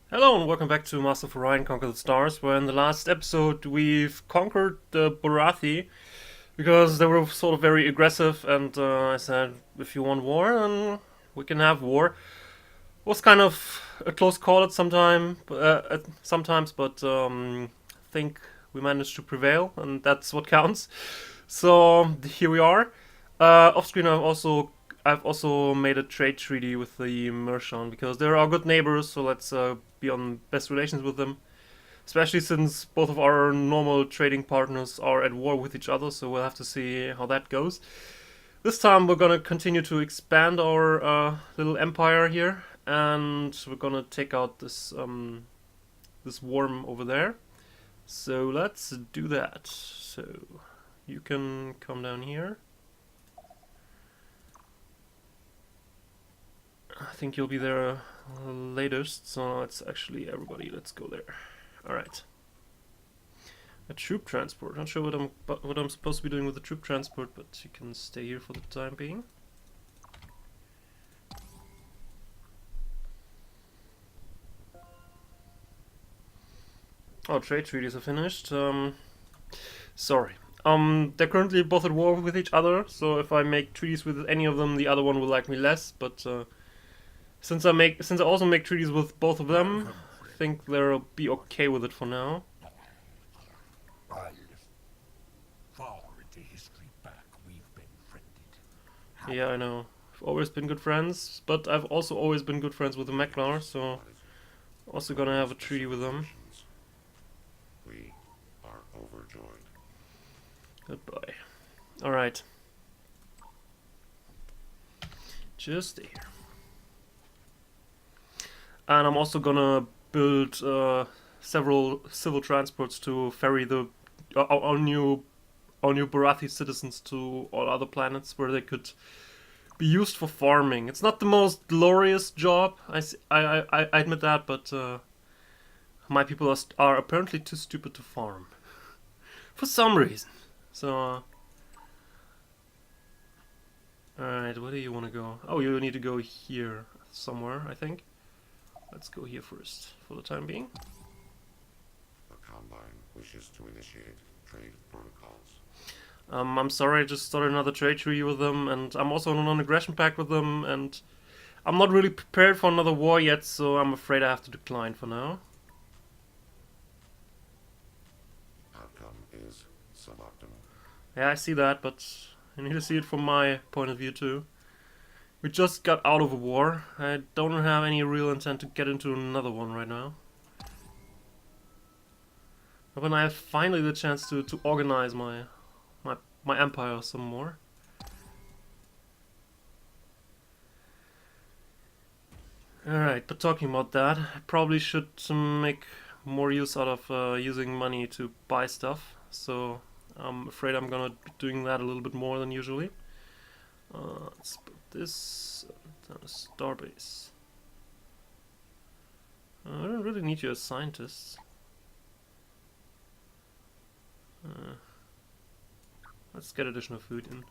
Hello and welcome back to Master of Orion Conquer the Stars, where in the last episode we've conquered the Bulrathi because they were sort of very aggressive, and I said, if you want war, then we can have war. It was kind of a close call sometimes, but I think we managed to prevail, and that's what counts. So here we are. Off screen, I've also made a trade treaty with the Mershon because they're our good neighbors. So let's be on best relations with them, especially since both of our normal trading partners are at war with each other. So we'll have to see how that goes. This time we're gonna continue to expand our little empire here, and we're gonna take out this worm over there. So let's do that. So you can come down here. I think you'll be there latest, so it's actually everybody. Let's go there. All right. A troop transport. Not sure what I'm supposed to be doing with the troop transport, but you can stay here for the time being. Oh, trade treaties are finished. Sorry. They're currently both at war with each other, so if I make treaties with any of them, the other one will like me less. But since I also make treaties with both of them, I think they'll be okay with it for now. Far into history back, we've been friended. Yeah, I know. I've always been good friends, but I've also always been good friends with the Meklar, so also gonna have a treaty with them. We are overjoyed. Goodbye. Alright. Just stay here. And I'm also gonna build several civil transports to ferry our new Bulrathi citizens to all other planets where they could be used for farming. It's not the most glorious job, I admit that, but my people are apparently too stupid to farm for some reason. So, alright, where do you want to go? Oh, you need to go here somewhere, I think. Let's go here first, for the time being. The Combine wishes to initiate trade protocols. I'm sorry, I just started another trade treaty with them, and I'm also on a non-aggression pact with them, and I'm not really prepared for another war yet, so I'm afraid I have to decline for now. Outcome is suboptimal. Yeah, I see that, but I need to see it from my point of view too. We just got out of a war. I don't have any real intent to get into another one right now. But when I have finally the chance to organize my empire some more. Alright, but talking about that, I probably should make more use out of using money to buy stuff. So I'm afraid I'm gonna be doing that a little bit more than usually. Let's put this down a starbase. I don't really need you as scientists. Let's get additional food in.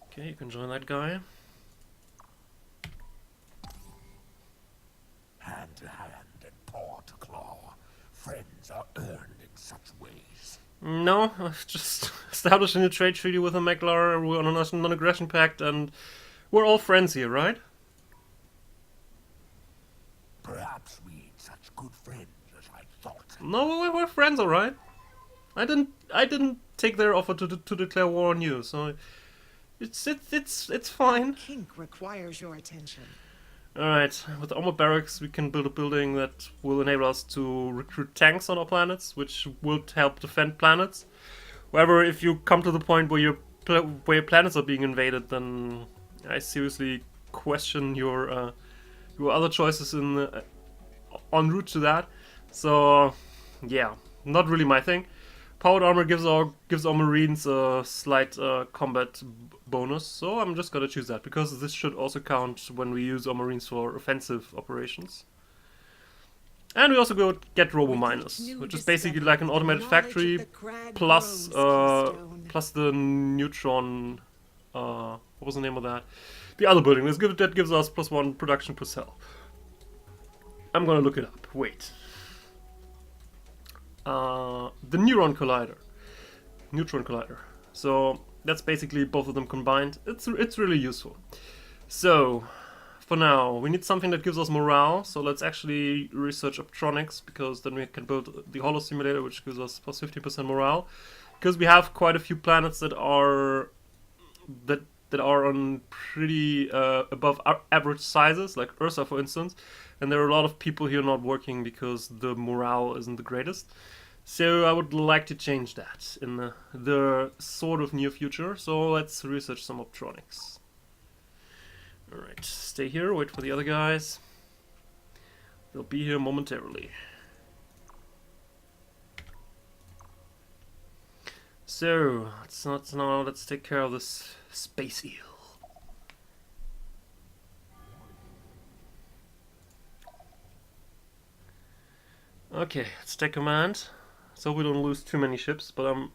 Okay, you can join that guy. Hand to hand and paw to claw. Friends are earned in such ways. No, I've just established a new trade treaty with the Meklar. We're on a non-aggression pact, and we're all friends here, right? Perhaps we ain't such good friends as I thought. No, we're friends, all right. I didn't take their offer to declare war on you, so it's fine. Kink requires your attention. Alright, with the armored barracks we can build a building that will enable us to recruit tanks on our planets, which will help defend planets. However, if you come to the point where your planets are being invaded, then I seriously question your other choices en route to that. So, yeah, not really my thing. Powered armor gives our marines a slight combat bonus, so I'm just gonna choose that because this should also count when we use our marines for offensive operations. And we also get robo miners, which is basically like an automated factory plus plus the neutron. What was the name of that? The other building. That gives us +1 production per cell. I'm gonna look it up. Wait. The Neutron Collider. So that's basically both of them combined. It's really useful. So for now, we need something that gives us morale. So let's actually research optronics, because then we can build the holo simulator, which gives us plus 15% morale. Because we have quite a few planets that are on pretty above average sizes, like Ursa, for instance. And there are a lot of people here not working because the morale isn't the greatest. So I would like to change that in the sort of near future. So let's research some optronics. Alright, stay here, wait for the other guys. They'll be here momentarily. So, let's take care of this space eel. Okay, let's take command. So we don't lose too many ships, but I'm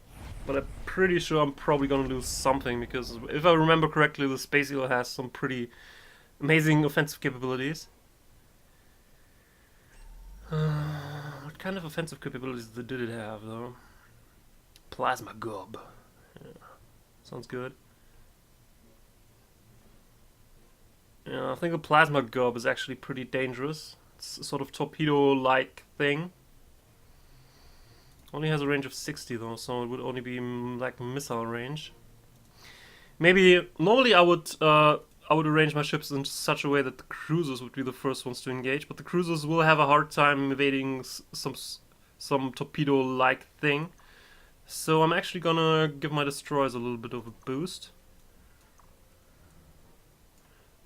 pretty sure I'm probably gonna lose something, because if I remember correctly, the Space Eel has some pretty amazing offensive capabilities. What kind of offensive capabilities did it have, though? Plasma gob. Yeah, sounds good. Yeah, I think the plasma gob is actually pretty dangerous. It's a sort of torpedo-like thing. Only has a range of 60 though, so it would only be like missile range. Maybe normally I would arrange my ships in such a way that the cruisers would be the first ones to engage, but the cruisers will have a hard time evading some torpedo-like thing. So I'm actually gonna give my destroyers a little bit of a boost,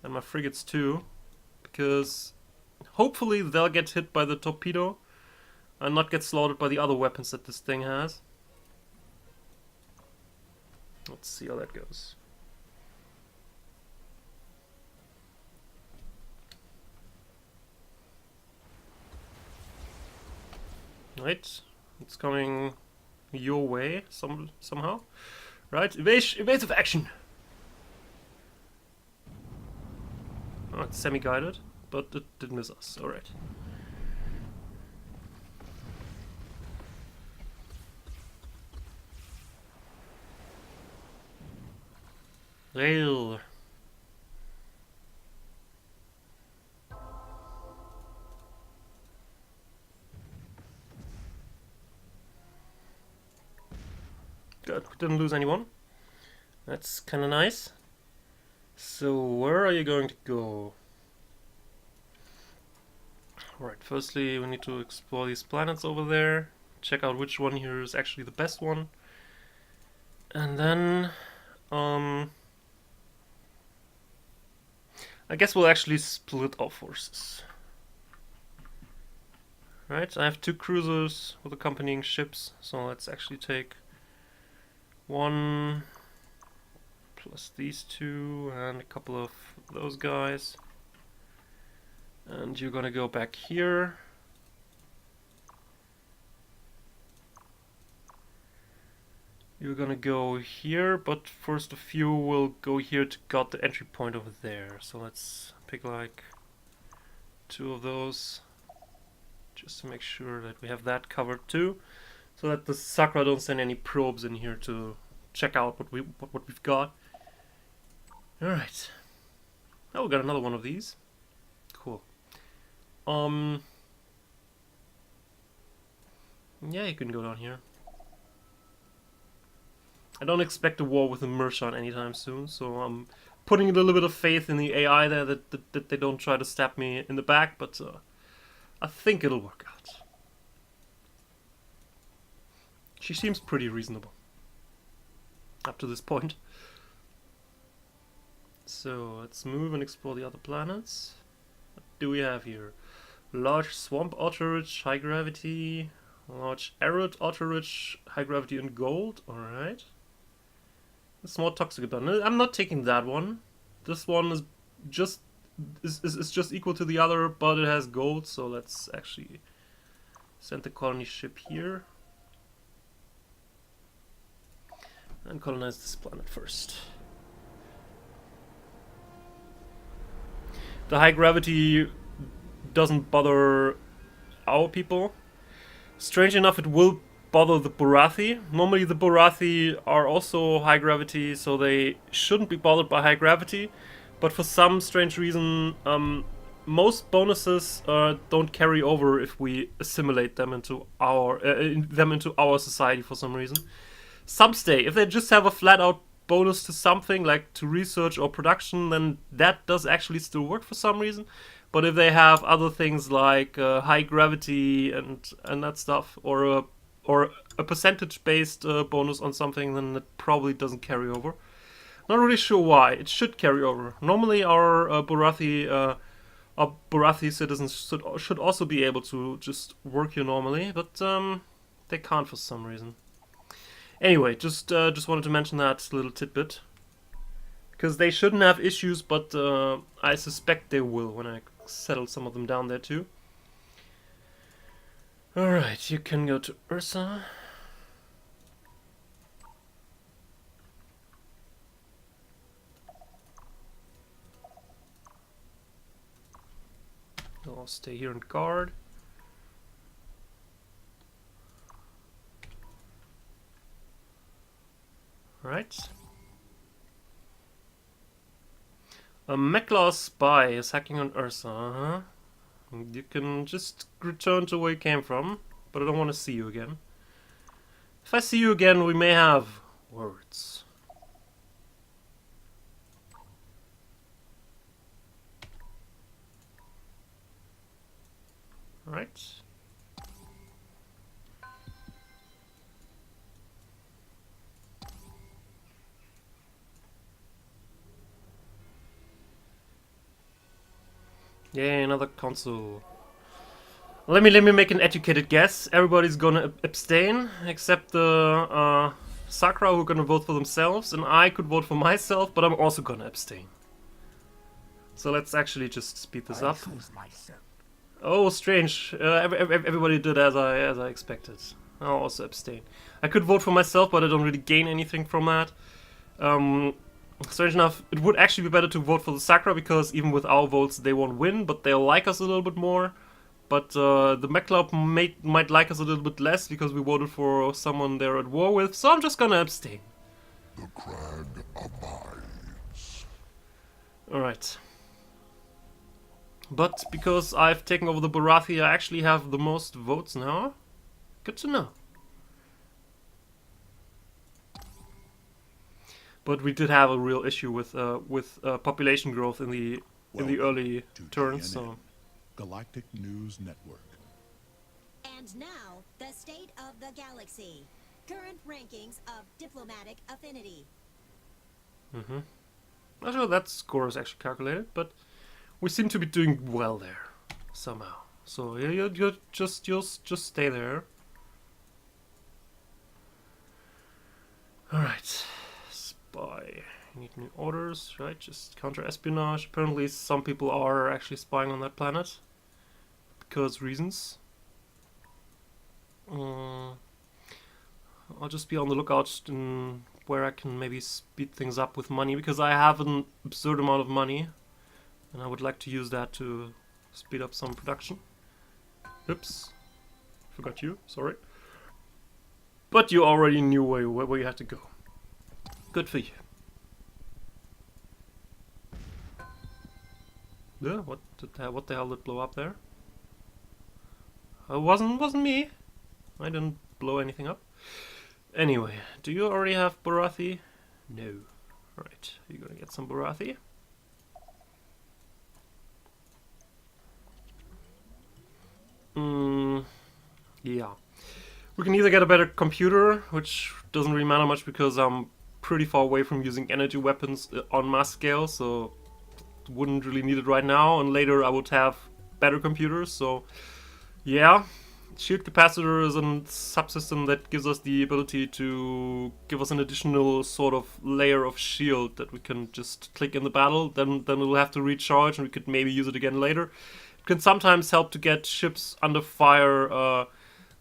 and my frigates too, because hopefully they'll get hit by the torpedo and not get slaughtered by the other weapons that this thing has. Let's see how that goes. Right, it's coming your way somehow. Right, evasive action! Oh, it's semi-guided, but it did miss us, alright. Rail. Good, didn't lose anyone. That's kinda nice. So, where are you going to go? Alright, firstly we need to explore these planets over there. Check out which one here is actually the best one. And then, I guess we'll actually split our forces. Right, I have 2 cruisers with accompanying ships, so let's actually take 1 plus these 2 and a couple of those guys. And you're gonna go back here. You're gonna go here, but first a few will go here to guard the entry point over there. So let's pick like 2 of those, just to make sure that we have that covered too, so that the Sakra don't send any probes in here to check out what we've got. All right. Oh, we got another one of these. Cool. Yeah, you can go down here. I don't expect a war with the Mershon anytime soon, so I'm putting a little bit of faith in the AI there that they don't try to stab me in the back, but I think it'll work out. She seems pretty reasonable up to this point. So let's move and explore the other planets. What do we have here? Large swamp otter-rich, high gravity. Large arid otter-rich, high gravity and gold. Alright. It's more toxic abundant. I'm not taking that one. This one is just equal to the other, but it has gold, so let's actually send the colony ship here and colonize this planet first. The high gravity doesn't bother our people. Strange enough, it will bother the Bulrathi. Normally the Bulrathi are also high gravity, so they shouldn't be bothered by high gravity. But for some strange reason, most bonuses don't carry over if we assimilate them into our society for some reason. Some stay. If they just have a flat-out bonus to something, like to research or production, then that does actually still work for some reason. But if they have other things like high gravity and that stuff, or a percentage-based bonus on something, then it probably doesn't carry over. Not really sure why. It should carry over. Normally, our Bulrathi citizens should also be able to just work here normally, but they can't for some reason. Anyway, just wanted to mention that little tidbit, because they shouldn't have issues, but I suspect they will when I settle some of them down there too. All right, you can go to Ursa. I'll stay here and guard. Right. A Mechlaw spy is hacking on Ursa, You can just return to where you came from, but I don't want to see you again. If I see you again, we may have words. Right. Yay, another console. Let me make an educated guess. Everybody's gonna abstain, except the Sakura, who are gonna vote for themselves, and I could vote for myself, but I'm also gonna abstain. So let's actually just speed this up. Oh, strange. Everybody did as I expected. I'll also abstain. I could vote for myself, but I don't really gain anything from that. Strange enough, it would actually be better to vote for the Sakura, because even with our votes, they won't win, but they'll like us a little bit more. But the Mechlaw might like us a little bit less, because we voted for someone they're at war with, so I'm just gonna abstain. The crag abides. Alright. But because I've taken over the Bulrathi, I actually have the most votes now. Good to know. But we did have a real issue with population growth in the early turns. So. Galactic News Network. And now, the state of the galaxy. Current rankings of diplomatic affinity. Mm-hmm. Not sure that score is actually calculated, but we seem to be doing well there somehow. So you'll just stay there. All right. Spy. You need new orders, right? Just counter-espionage. Apparently some people are actually spying on that planet. Because reasons. I'll just be on the lookout in where I can maybe speed things up with money, because I have an absurd amount of money. And I would like to use that to speed up some production. Oops. Forgot you, sorry. But you already knew where you had to go. Good for you. Yeah, what the hell did blow up there? It wasn't me. I didn't blow anything up. Anyway, do you already have Bulrathi? No. Right, you're gonna get some Bulrathi. Yeah. We can either get a better computer, which doesn't really matter much because I'm pretty far away from using energy weapons on mass scale, so wouldn't really need it right now, and later I would have better computers, so yeah. Shield capacitor is a subsystem that gives us the ability to give us an additional sort of layer of shield that we can just click in the battle, then it'll have to recharge and we could maybe use it again later. It can sometimes help to get ships under fire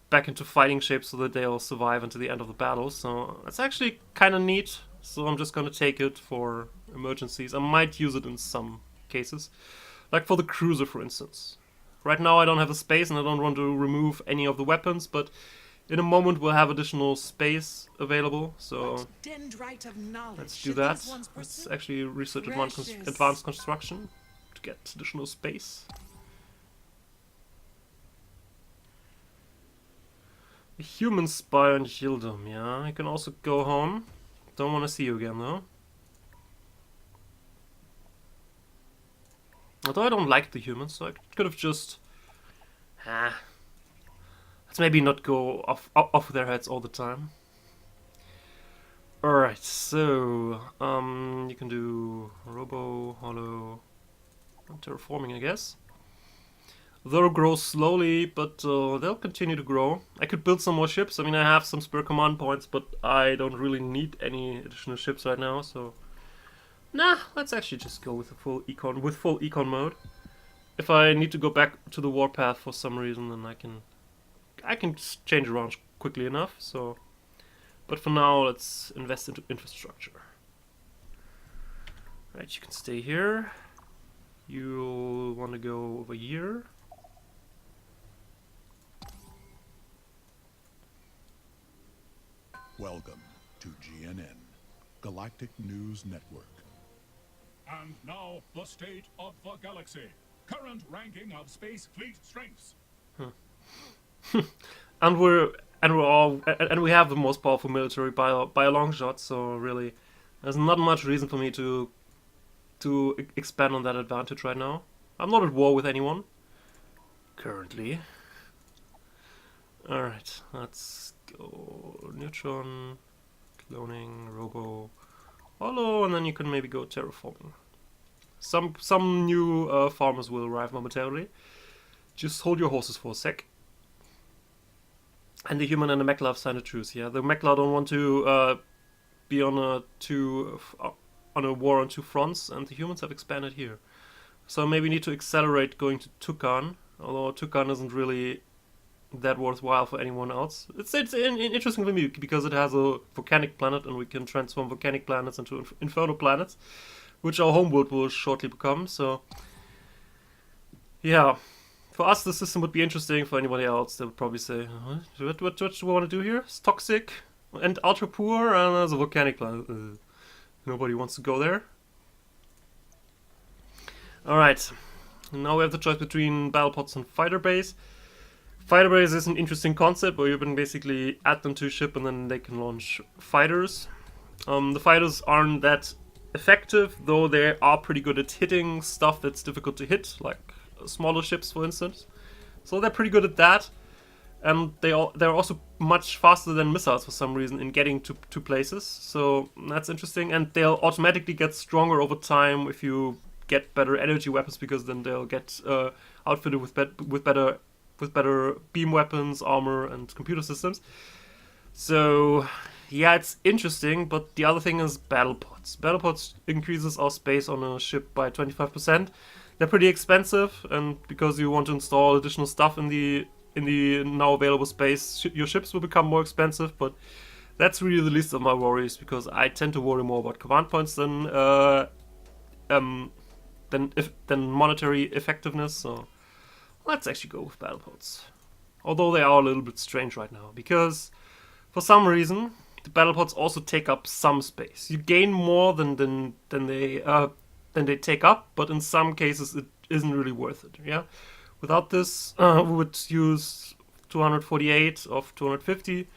back into fighting shape so that they'll survive until the end of the battle, so that's actually kind of neat, so I'm just gonna take it for emergencies. I might use it in some cases, like for the cruiser for instance. Right now I don't have the space and I don't want to remove any of the weapons, but in a moment we'll have additional space available, so Dendrite of knowledge. let's do should that. these ones Let's pursue? actually research Precious. advanced construction to get additional space. A human spy on Yildam, yeah. You can also go home. Don't want to see you again, though. Although I don't like the humans, so I could have just... let's maybe not go off their heads all the time. Alright, so... you can do Robo, Hollow... and Terraforming, I guess. They'll grow slowly, but they'll continue to grow. I could build some more ships. I mean, I have some spare command points, but I don't really need any additional ships right now, so... Nah, let's actually just go with a full econ mode. If I need to go back to the warpath for some reason, then I can just change around quickly enough, so... But for now, let's invest into infrastructure. Right, you can stay here. You'll want to go over here. Welcome to GNN, Galactic News Network. And now, the state of the galaxy. Current ranking of space fleet strengths. And we have the most powerful military by a long shot. So really, there's not much reason for me to expand on that advantage right now. I'm not at war with anyone currently. All right, let's go neutron, cloning, robo, hollow, and then you can maybe go terraforming. Some new farmers will arrive momentarily. Just hold your horses for a sec. And the human and the Mechla have signed a truce. Yeah, the Mechla don't want to be on a war on two fronts, and the humans have expanded here. So maybe need to accelerate going to Tukan, although Tukan isn't really that worthwhile for anyone else. It's interesting for me because it has a volcanic planet, and we can transform volcanic planets into inferno planets, which our homeworld will shortly become. So yeah, for us the system would be interesting. For anybody else, they would probably say, what do we want to do here? It's toxic and ultra poor, and there's a volcanic planet. Nobody wants to go there. Alright, now we have the choice between battle pods and fighter base. Fighter base is an interesting concept where you can basically add them to a ship and then they can launch fighters. The fighters aren't that effective, though they are pretty good at hitting stuff that's difficult to hit, like smaller ships for instance. So they're pretty good at that. And they're also much faster than missiles for some reason in getting to places. So that's interesting. And they'll automatically get stronger over time if you get better energy weapons, because then they'll get outfitted with better beam weapons, armor, and computer systems. So yeah, it's interesting. But the other thing is battle pods. Battle pods increases our space on a ship by 25%. They're pretty expensive, and because you want to install additional stuff in the now available space, your ships will become more expensive, but that's really the least of my worries, because I tend to worry more about command points than monetary effectiveness. So let's actually go with battle pods. Although they are a little bit strange right now, because for some reason the battle pods also take up some space. You gain more than they take up, but in some cases it isn't really worth it. Yeah. Without this, we would use 248 of 250.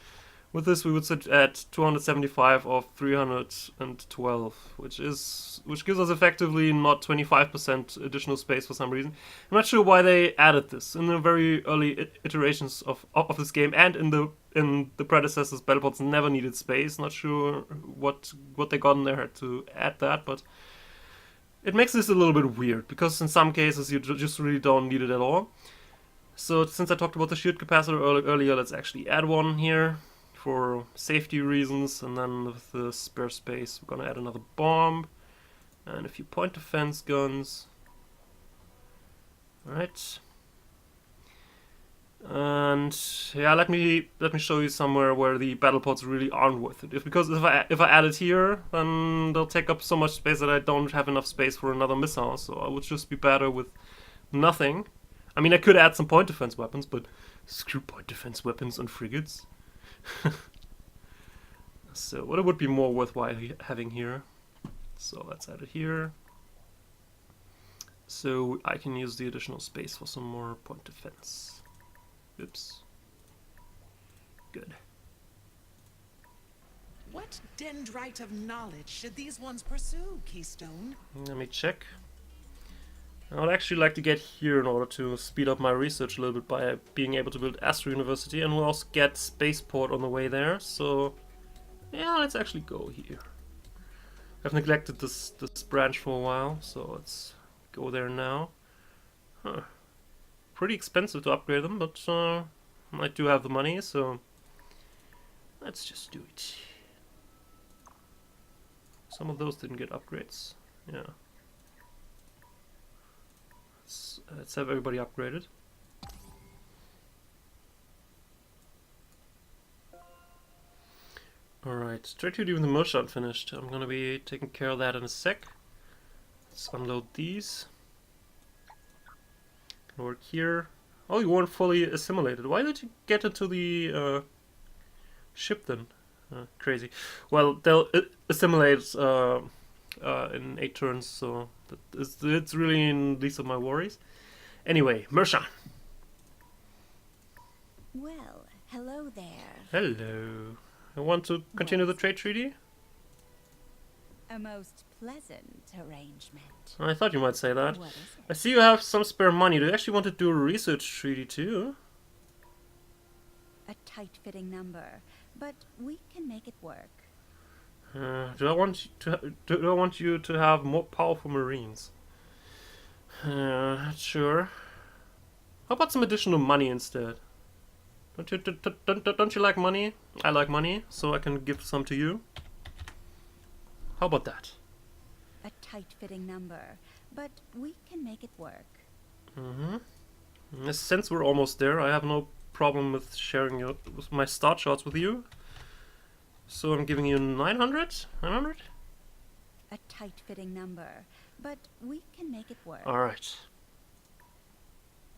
With this, we would sit at 275 of 312, which gives us effectively not 25% additional space for some reason. I'm not sure why they added this in the very early iterations of this game, and in the predecessors. Battlepods never needed space. Not sure what they got in their head to add that, but it makes this a little bit weird, because in some cases you just really don't need it at all. So since I talked about the shield capacitor earlier, let's actually add one here for safety reasons, and then with the spare space we're gonna add another bomb and a few point defense guns. Alright. And yeah, let me show you somewhere where the battle pods really aren't worth it. Because if I add it here, then they'll take up so much space that I don't have enough space for another missile. So I would just be better with nothing. I mean, I could add some point defense weapons, but screw point defense weapons on frigates. So what would be more worthwhile having here? So let's add it here. So I can use the additional space for some more point defense. Oops. Good. What dendrite of knowledge should these ones pursue, Keystone? Let me check. I would actually like to get here in order to speed up my research a little bit by being able to build Astro University, and we'll also get Spaceport on the way there, so yeah, let's actually go here. I've neglected this branch for a while, so let's go there now. Huh. Pretty expensive to upgrade them, but I do have the money, so let's just do it. Some of those didn't get upgrades. Yeah. Let's have everybody upgraded. Alright, trade treaty with the militia unfinished. I'm gonna be taking care of that in a sec. Let's unload these. Can work here. Oh, you weren't fully assimilated. Why did you get into the ship then? Crazy. Well, they'll assimilate in 8 turns, so it's really in least of my worries. Anyway, Mershan. Well, hello there. Hello. I want to continue the trade treaty? A most pleasant arrangement. I thought you might say that. What is I it? see you have some spare money. Do you actually want to do a research treaty too? A tight-fitting number, but we can make it work. Do I want you to have more powerful marines? Sure. How about some additional money instead? Don't you like money? I like money, so I can give some to you. How about that? A tight-fitting number, but we can make it work. Since we're almost there, I have no problem with sharing with my start shots with you. So I'm giving you 900? 900? A tight-fitting number, but we can make it work. Alright.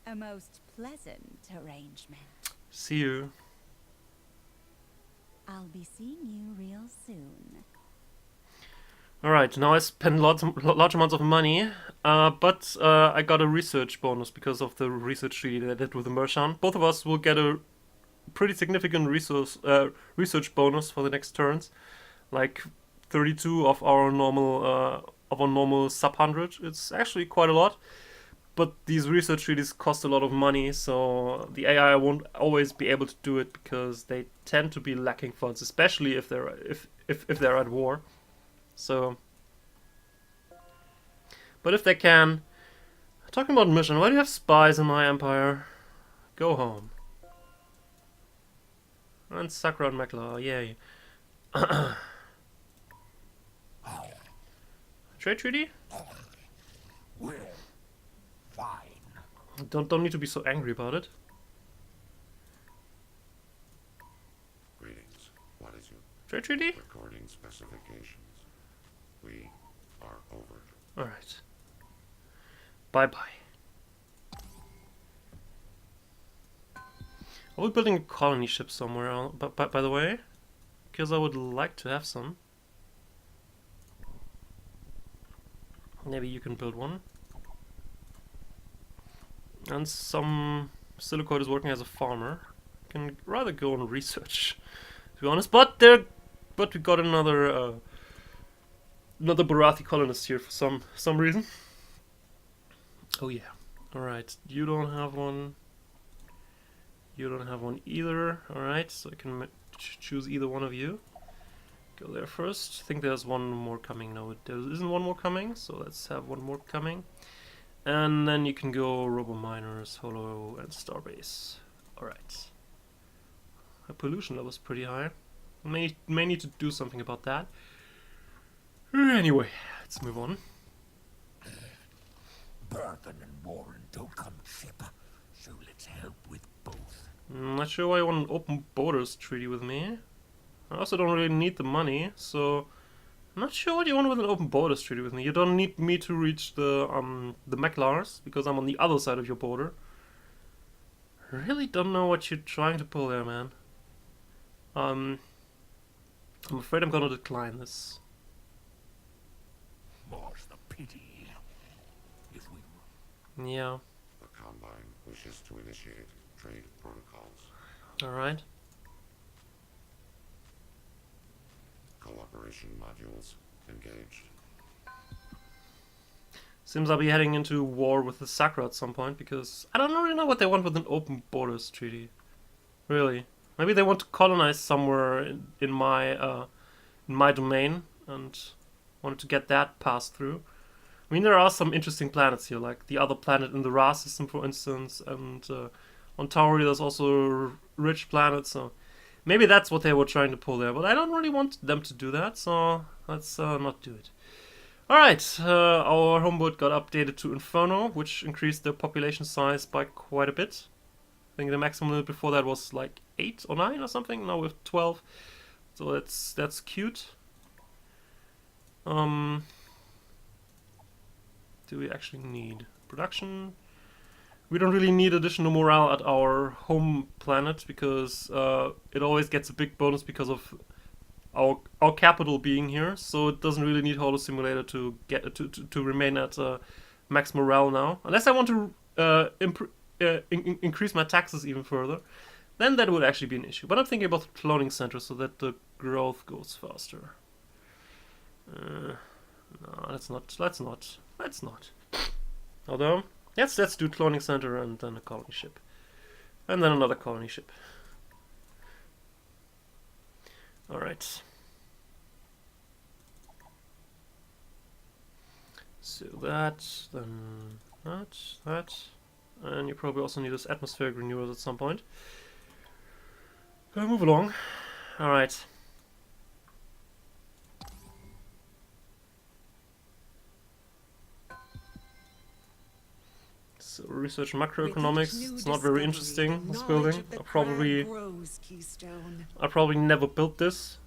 A most pleasant arrangement. See you. I'll be seeing you real soon. Alright, now I spent large amounts of money, but I got a research bonus because of the research treaty that I did with the Mershan. Both of us will get a pretty significant research bonus for the next turns, like 32 of our normal sub 100. It's actually quite a lot, but these research treaties cost a lot of money, so the AI won't always be able to do it because they tend to be lacking funds, especially if they're at war. So, but if they can, talking about mission, why do you have spies in my empire? Go home. And Sakura and Mekla, yay. Trade treaty? We're fine. Don't need to be so angry about it. Greetings. What is your Trade treaty? recording specifications? We are over. Alright. Bye-bye. Are we building a colony ship somewhere, by the way? Because I would like to have some. Maybe you can build one. And some Silicoid is working as a farmer. Can rather go on research, to be honest. But we got another Bulrathi colonist here for some reason. Oh yeah. All right. You don't have one. You don't have one either. All right. So I can choose either one of you. Go there first. I think there's one more coming. No, there isn't one more coming. So let's have one more coming. And then you can go Robo Miners, Holo, and Starbase. Alright. My pollution level is pretty high. May need to do something about that. Anyway, let's move on. Bergen and Warren don't come cheap, so let's help with both. I'm not sure why you want an open borders treaty with me. I also don't really need the money, so I'm not sure what you want with an open borders treaty with me. You don't need me to reach the Meklars, because I'm on the other side of your border. Really don't know what you're trying to pull there, man. I'm afraid I'm gonna decline this. More's the pity. If we Yeah, The Combine wishes to initiate trade protocols. alright. Cooperation modules engaged. Seems I'll be heading into war with the Sakura at some point, because I don't really know what they want with an open borders treaty. Really. Maybe they want to colonize somewhere in my domain, and wanted to get that passed through. I mean, there are some interesting planets here, like the other planet in the Ra system, for instance, and on Tauri there's also rich planets, so maybe that's what they were trying to pull there, but I don't really want them to do that, so let's not do it. Alright, our homeworld got updated to Inferno, which increased the population size by quite a bit. I think the maximum limit before that was like 8 or 9 or something, now we have 12. So that's cute. Do we actually need production? We don't really need additional morale at our home planet, because it always gets a big bonus because of our capital being here, so it doesn't really need Holo Simulator to get to remain at max morale now. Unless I want to increase my taxes even further, then that would actually be an issue. But I'm thinking about the cloning center so that the growth goes faster. No, let's not. Although, let's do cloning center and then a colony ship, and then another colony ship. All right. So that, then that, and you probably also need this atmospheric renewals at some point. Move along. All right. So research macroeconomics. It's not very interesting, this building. I'll probably never build this.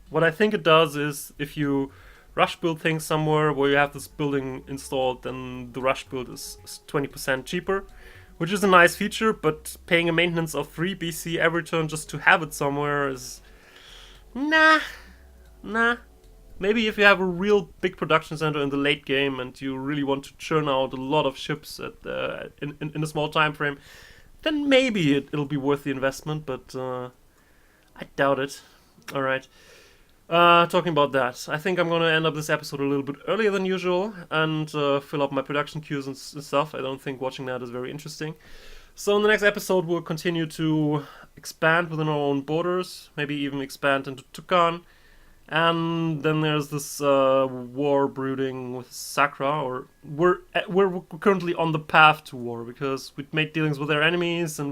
What I think it does is, if you rush build things somewhere where you have this building installed, then the rush build is 20% cheaper, which is a nice feature, but paying a maintenance of 3 BC every turn just to have it somewhere is... Nah. Maybe if you have a real big production center in the late game and you really want to churn out a lot of ships in a small time frame, then maybe it'll be worth the investment, but I doubt it. Alright. Talking about that, I think I'm gonna end up this episode a little bit earlier than usual and fill up my production queues and stuff. I don't think watching that is very interesting. So in the next episode we'll continue to expand within our own borders, maybe even expand into Tucan. And then there's this war brooding with Sakura, or we're currently on the path to war, because we made dealings with their enemies and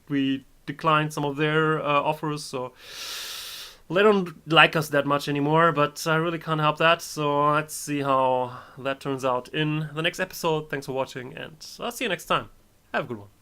we declined some of their offers, so they don't like us that much anymore, but I really can't help that, so let's see how that turns out in the next episode. Thanks for watching, and I'll see you next time. Have a good one.